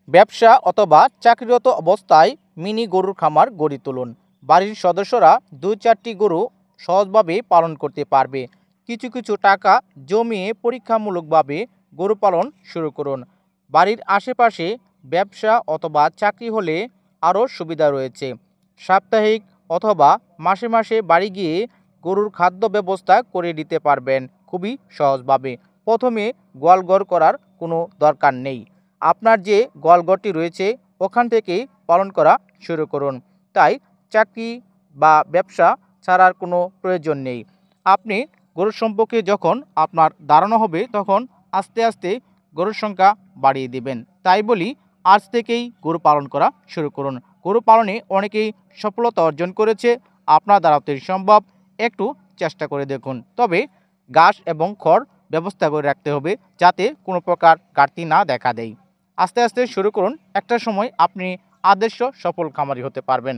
ব্যবসা অথবা চাকরিরত অবস্থায় মিনি গরুর খামার গড়ে তুলুন। বাড়ির সদস্যরা ২-৪টি গরু সহজভাবে পালন করতে পারবে। কিছু কিছু টাকা জমিয়ে পরীক্ষামূলকভাবে গরু পালন শুরু করুন। বাড়ির আশেপাশে ব্যবসা অথবা চাকরি হলে আরও সুবিধা রয়েছে। সাপ্তাহিক অথবা মাসে মাসে বাড়ি গিয়ে গরুর খাদ্য ব্যবস্থা করে দিতে পারবেন খুবই সহজভাবে। প্রথমে গোয়ালঘর করার কোনো দরকার নেই। আপনার যে গোয়ালঘরটি রয়েছে ওখান থেকেই পালন করা শুরু করুন। তাই চাকরি বা ব্যবসা ছাড়ার কোনো প্রয়োজন নেই। আপনি গরুর সম্পর্কে যখন আপনার ধারণা হবে তখন আস্তে আস্তে গরুর সংখ্যা বাড়িয়ে দিবেন। তাই বলি আজ থেকেই গরু পালন করা শুরু করুন। গরু পালনে অনেকেই সফলতা অর্জন করেছে, আপনার দ্বারাও তো সম্ভব। একটু চেষ্টা করে দেখুন। তবে ঘাস এবং খড় ব্যবস্থা করে রাখতে হবে যাতে কোনো প্রকার ঘাটতি না দেখা দেয়। আস্তে আস্তে শুরু করুন, একটা সময় আপনি আদর্শ সফল খামারি হতে পারবেন।